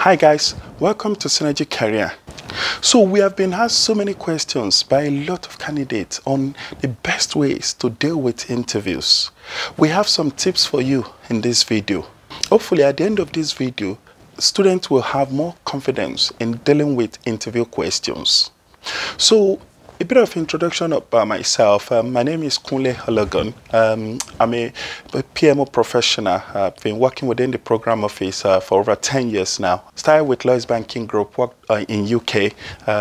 Hi guys, welcome to Synergy Career. So we have been asked so many questions by a lot of candidates on the best ways to deal with interviews. We have some tips for you in this video. Hopefully at the end of this video, students will have more confidence in dealing with interview questions. So a bit of introduction about myself. My name is Kunle Hologon. I'm a PMO professional. I've been working within the Prgramme Office for over 10 years now. Started with Lloyds Banking Group, worked in UK,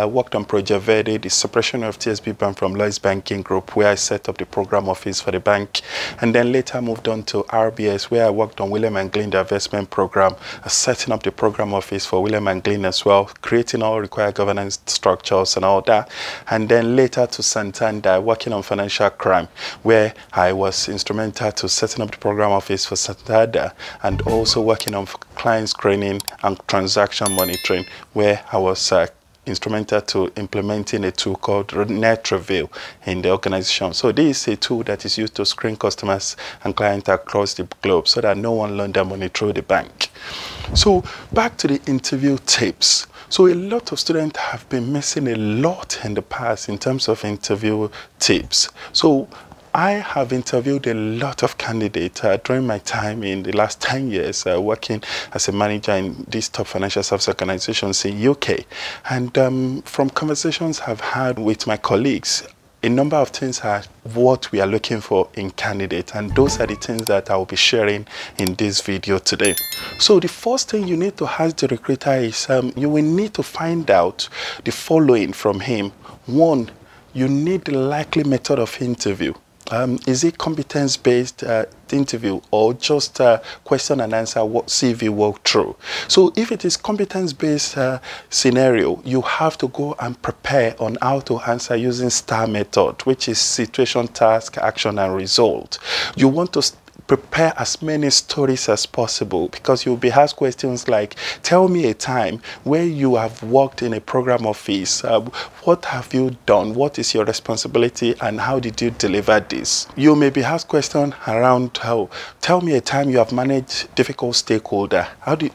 worked on Project Verde, the separation of TSB Bank from Lloyds Banking Group, where I set up the Prgramme Office for the bank. And then later moved on to RBS, where I worked on William & Glyn, the investment program, setting up the Prgramme Office for William & Glyn as well, creating all required governance structures and all that. And then later to Santander, working on financial crime, where I was instrumental to setting up the Prgramme Office for Santander, and also working on client screening and transaction monitoring, where I was instrumental to implementing a tool called Net Review in the organization. So this is a tool that is used to screen customers and clients across the globe so that no one launder money through the bank. So back to the interview tips. So a lot of students have been missing a lot in the past in terms of interview tips. So I have interviewed a lot of candidates during my time in the last 10 years working as a manager in these top financial service organizations in UK. And from conversations I've had with my colleagues, a number of things are what we are looking for in candidates, and those are the things that I will be sharing in this video today. So the first thing you need to ask the recruiter is you will need to find out the following from him. One, you need the likely method of interview. Is it competence-based interview or just question and answer, what CV walkthrough? So if it is competence-based scenario, you have to go and prepare on how to answer using STAR method, which is situation, task, action, and result. You want to prepare as many stories as possible, because you'll be asked questions like, tell me a time where you have worked in a Prgramme Office. What have you done? What is your responsibility and how did you deliver this? You may be asked questions around how, tell me a time you have managed difficult stakeholder.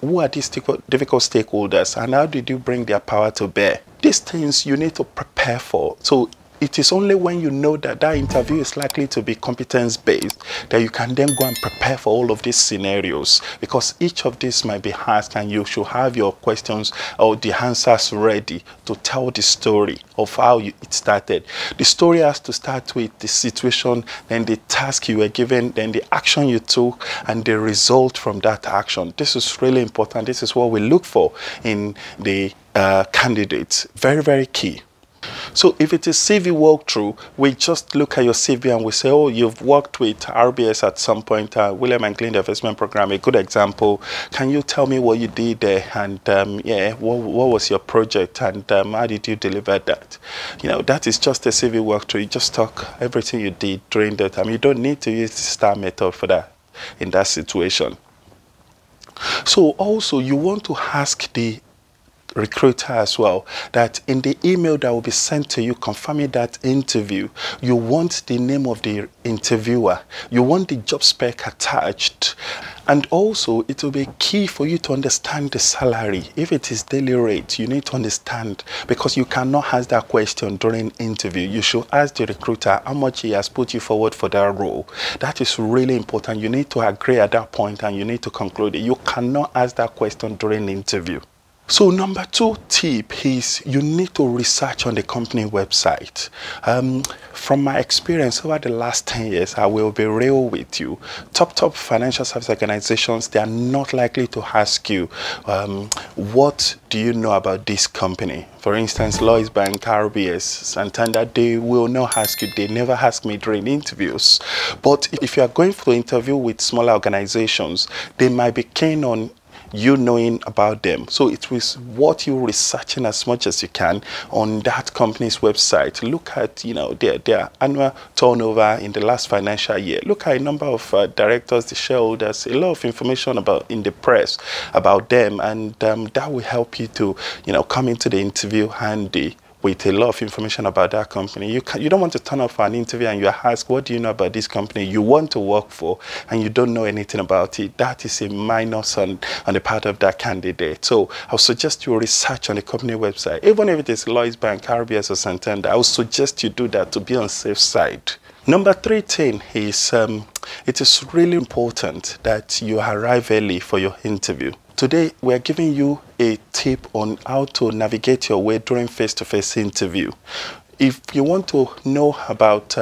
Who are these difficult stakeholders and how did you bring their power to bear? These things you need to prepare for. So it is only when you know that that interview is likely to be competence-based that you can then go and prepare for all of these scenarios, because each of these might be asked and you should have your questions or the answers ready to tell the story of how it started. The story has to start with the situation, then the task you were given, then the action you took, and the result from that action. This is really important. This is what we look for in the candidates. Very, very key. So if it is CV walkthrough, we just look at your CV and we say, oh, you've worked with RBS at some point, William & Glyn, the investment program, a good example. Can you tell me what you did there? And yeah, what was your project? And how did you deliver that? You know, that is just a CV walkthrough. You just talk everything you did during that time. You don't need to use the STAR method for that in that situation. So also you want to ask the recruiter as well that in the email that will be sent to you confirming that interview, you want the name of the interviewer, you want the job spec attached, and also it will be key for you to understand the salary. If it is daily rate, you need to understand, because you cannot ask that question during interview. You should ask the recruiter how much he has put you forward for that role. That is really important. You need to agree at that point and you need to conclude it. You cannot ask that question during the interview. So number 2 tip is you need to research on the company website. From my experience over the last 10 years, I will be real with you. Top financial service organizations, they are not likely to ask you, what do you know about this company? For instance, Lloyds Bank, RBS, Santander, they will not ask you. They never ask me during interviews. But if you are going for an interview with smaller organizations, they might be keen on you knowing about them. So it was what you're researching as much as you can on that company's website. Look at, you know, their annual turnover in the last financial year. Look at a number of directors, the shareholders, a lot of information about in the press about them, and that will help you to, you know, come into the interview handy with a lot of information about that company. You don't want to turn up for an interview and you're asked, what do you know about this company you want to work for, and you don't know anything about it. That is a minus on the part of that candidate. So I would suggest you research on the company website. Even if it is Lloyds Bank, RBS or Santander, I would suggest you do that to be on safe side. Number 3 thing is it is really important that you arrive early for your interview. Today, we are giving you a tip on how to navigate your way during face-to-face interview. If you want to know about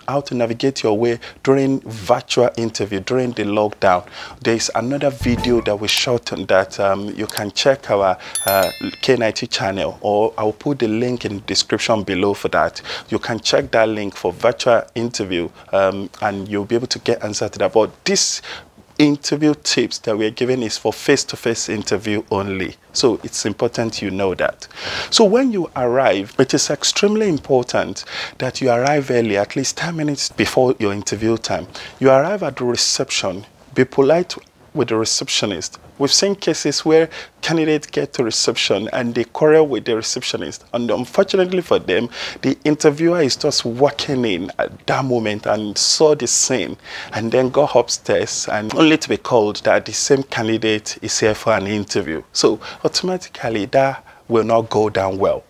how to navigate your way during virtual interview, during the lockdown, there is another video that we shot on that. You can check our K90 channel, or I'll put the link in the description below for that. You can check that link for virtual interview and you'll be able to get answer to that. But this interview tips that we're giving is for face-to-face interview only. So it's important you know that. So when you arrive, it is extremely important that you arrive early, at least 10 minutes before your interview time. You arrive at the reception. Be polite with the receptionist. We've seen cases where candidates get to reception and they quarrel with the receptionist. And unfortunately for them, the interviewer is just walking in at that moment and saw the scene and then go upstairs and only to be called that the same candidate is here for an interview. So automatically that will not go down well.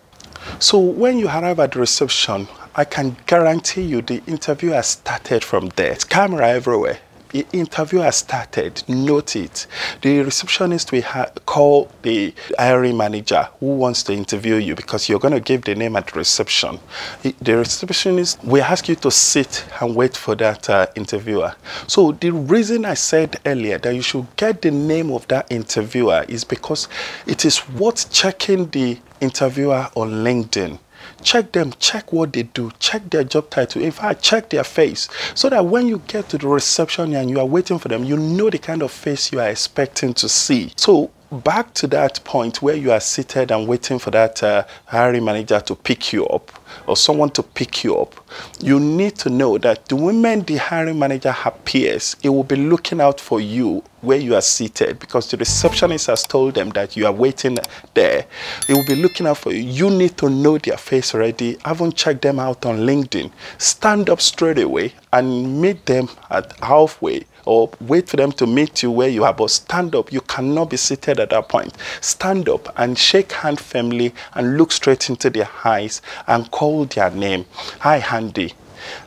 So when you arrive at the reception, I can guarantee you the interview has started from there. It's camera everywhere. The interview has started. Note it. The receptionist will call the hiring manager who wants to interview you, because you're going to give the name at the reception. The receptionist will ask you to sit and wait for that interviewer. So the reason I said earlier that you should get the name of that interviewer is because it is worth checking the interviewer on LinkedIn. Check them, check what they do, check their job title, in fact, check their face, so that when you get to the reception and you are waiting for them, you know the kind of face you are expecting to see. So back to that point where you are seated and waiting for that hiring manager to pick you up, or someone to pick you up, you need to know that the moment the hiring manager appears, it will be looking out for you where you are seated, because the receptionist has told them that you are waiting there. It will be looking out for you. You need to know their face already. Haven't checked them out on LinkedIn. Stand up straight away and meet them at halfway, or wait for them to meet you where you are, but stand up. You cannot be seated at that point. Stand up and shake hand firmly and look straight into their eyes and call their name. Hi, Andy.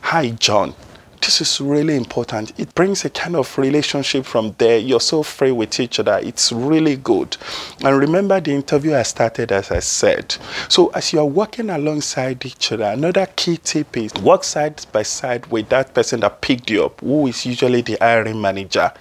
Hi, John. This is really important. It brings a kind of relationship from there. You're so free with each other. It's really good. And remember, the interview has started, as I said. So as you're working alongside each other, another key tip is work side by side with that person that picked you up, who is usually the hiring manager.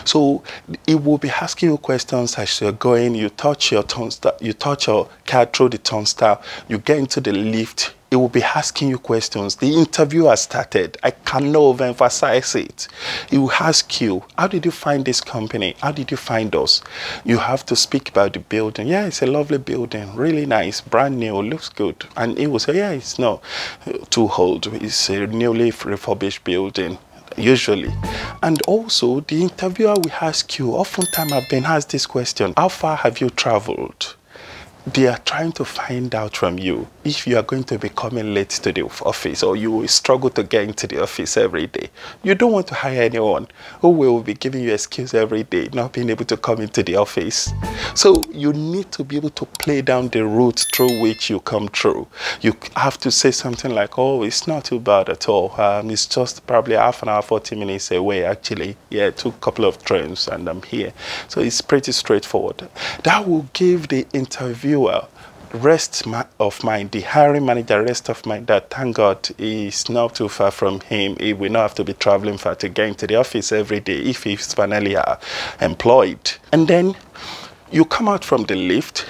So it will be asking you questions as you're going. You touch your turnstile, you touch your car through the turnstile, you get into the lift. It will be asking you questions. The interview has started. I cannot overemphasize it. It will ask you, how did you find this company? How did you find us? You have to speak about the building. Yeah, it's a lovely building, really nice, brand new, looks good. And it will say, yeah, it's not too old. It's a newly refurbished building, usually. And also, the interviewer will ask you, oftentimes I've been asked this question, how far have you traveled? They are trying to find out from you if you are going to be coming late to the office, or you will struggle to get into the office every day. You don't want to hire anyone who will be giving you excuse every day, not being able to come into the office. So you need to be able to play down the route through which you come through. You have to say something like, oh, it's not too bad at all. It's just probably half an hour, 40 minutes away, actually. Yeah, it took a couple of trains and I'm here. So it's pretty straightforward. That will give the interviewer rest of mind, the hiring manager rest of mind, that thank God is not too far from him. He will not have to be traveling far to get into the office every day if he's finally employed. And then you come out from the lift,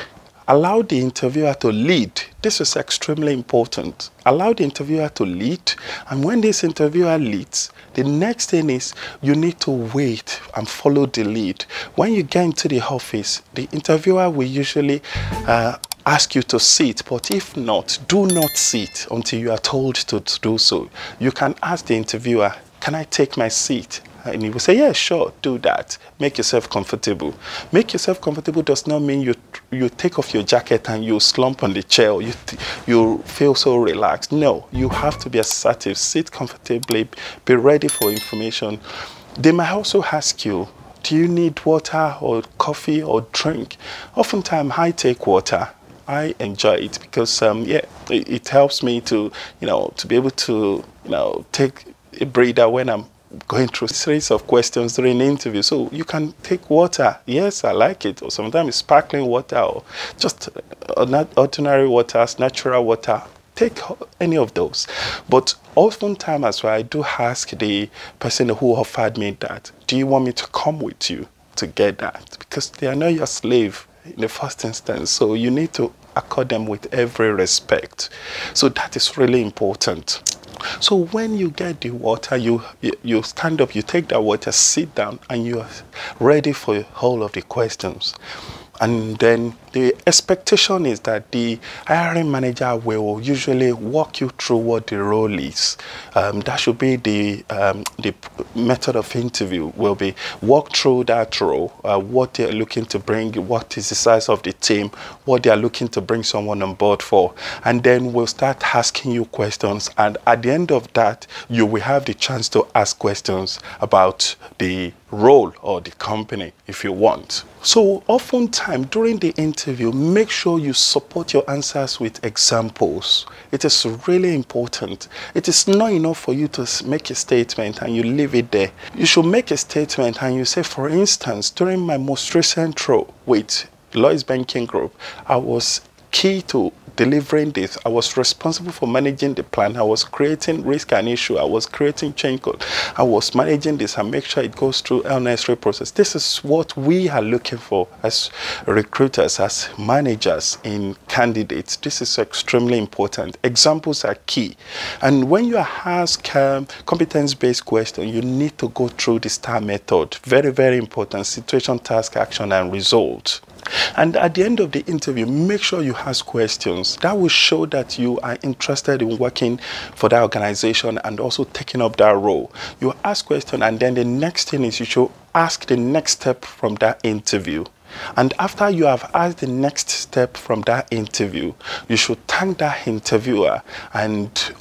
allow the interviewer to lead. This is extremely important. Allow the interviewer to lead, and when this interviewer leads, the next thing is you need to wait and follow the lead. When you get into the office, the interviewer will usually ask you to sit, but if not, do not sit until you are told to do so. You can ask the interviewer, can I take my seat? And he will say, yeah, sure, do that. Make yourself comfortable. Make yourself comfortable does not mean you you take off your jacket and you slump on the chair, or you feel so relaxed. No, you have to be assertive, sit comfortably, be ready for information. They might also ask you, do you need water or coffee or drink? Oftentimes I take water. I enjoy it because yeah, it helps me to, to be able to, take a breather when I'm going through a series of questions during the interview. So you can take water. Yes, I like it. Or sometimes sparkling water, or just ordinary water, natural water. Take any of those. But oftentimes as well, I do ask the person who offered me that, do you want me to come with you to get that? Because they are not your slave in the first instance. So you need to accord them with every respect. So that is really important. So when you get the water, you stand up, you take that water, sit down, and you are ready for all of the questions. And then the expectation is that the hiring manager will usually walk you through what the role is. That should be the method of interview, will be walk through that role, what they're looking to bring, what is the size of the team, what they are looking to bring someone on board for. And then we'll start asking you questions. And at the end of that, you will have the chance to ask questions about the role or the company if you want. So oftentimes during the interview, make sure you support your answers with examples. It is really important. It is not enough for you to make a statement and you leave it there. You should make a statement and you say, for instance, during my most recent role with Lloyds Banking Group, I was key to delivering this. I was responsible for managing the plan. I was creating risk and issue. I was creating change code. I was managing this and make sure it goes through a necessary process. This is what we are looking for as recruiters, as managers in candidates. This is extremely important. Examples are key. And when you ask competence-based questions, you need to go through the STAR method. Very, very important. Situation, task, action, and result. And at the end of the interview, make sure you ask questions. That will show that you are interested in working for that organization and also taking up that role. You ask questions, and then the next thing is you should ask the next step from that interview. And after you have asked the next step from that interview, you should thank that interviewer and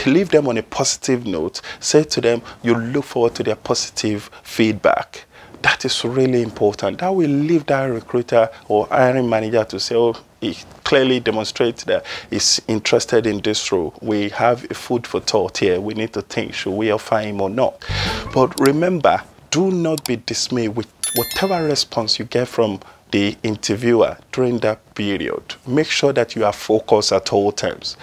leave them on a positive note. Say to them, you look forward to their positive feedback. That is really important. That will leave that recruiter or hiring manager to say, oh, he clearly demonstrates that he's interested in this role. We have a food for thought here. We need to think, should we offer him or not? But remember, do not be dismayed with whatever response you get from the interviewer during that period. Make sure that you are focused at all times.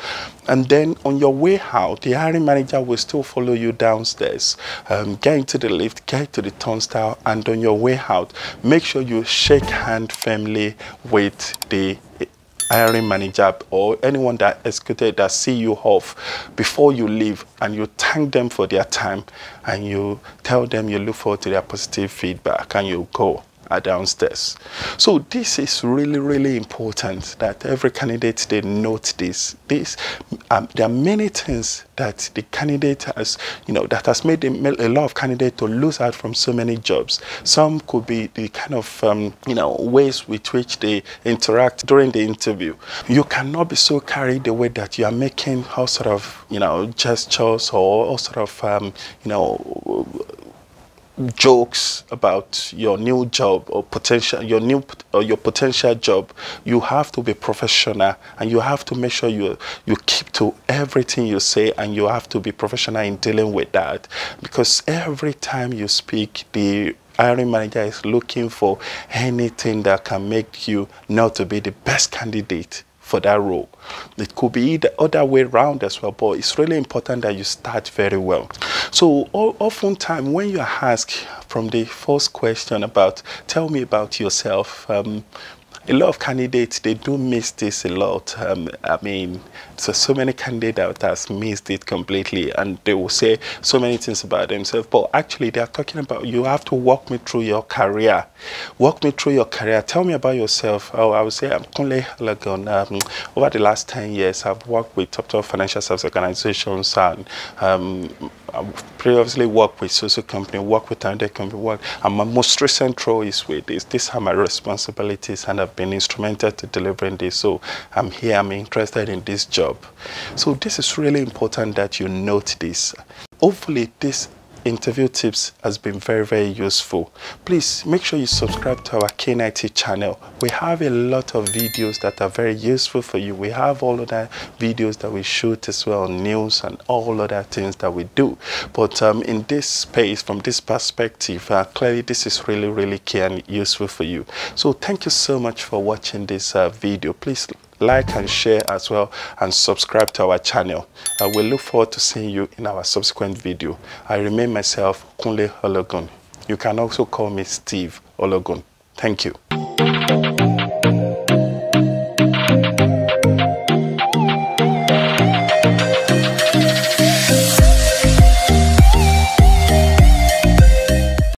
And then on your way out, the hiring manager will still follow you downstairs. Get into the lift, get to the turnstile, and on your way out, make sure you shake hand firmly with the hiring manager or anyone that executed that see you off before you leave, and you thank them for their time and you tell them you look forward to their positive feedback, and you go downstairs. So this is really, really important that every candidate, they note this. There are many things that the candidate has, that has made a lot of candidates to lose out from so many jobs. Some could be the kind of, ways with which they interact during the interview. You cannot be so carried away that you are making all sort of, gestures or all sort of, jokes about your new job or your potential job. You have to be professional, and you have to make sure you keep to everything you say, and you have to be professional in dealing with that, because every time you speak, the hiring manager is looking for anything that can make you not to be the best candidate for that role. It could be the other way around as well, but it's really important that you start very well. So oftentimes when you are asked from the first question about, tell me about yourself, a lot of candidates, they do miss this a lot. I mean, so many candidates that has missed it completely, and they will say so many things about themselves, but actually they are talking about, you have to walk me through your career. Walk me through your career. Tell me about yourself. Oh, I would say I'm Kunle Halagon. Over the last 10 years, I've worked with top financial service organizations, and previously worked with social company, worked with another company, and my most recent role is with this. These are my responsibilities, and I've been instrumental to delivering this. So I'm here, I'm interested in this job. So this is really important that you note this. Hopefully this interview tips has been very, very useful. Please make sure you subscribe to our KNIT channel. We have a lot of videos that are very useful for you. We have all other videos that we shoot as well, news and all other things that we do. But in this space, from this perspective, clearly this is really, really key and useful for you. So thank you so much for watching this video. Please like and share as well, and subscribe to our channel. We look forward to seeing you in our subsequent video. I remain myself, Kunle Ologun. You can also call me Steve Ologun. Thank you.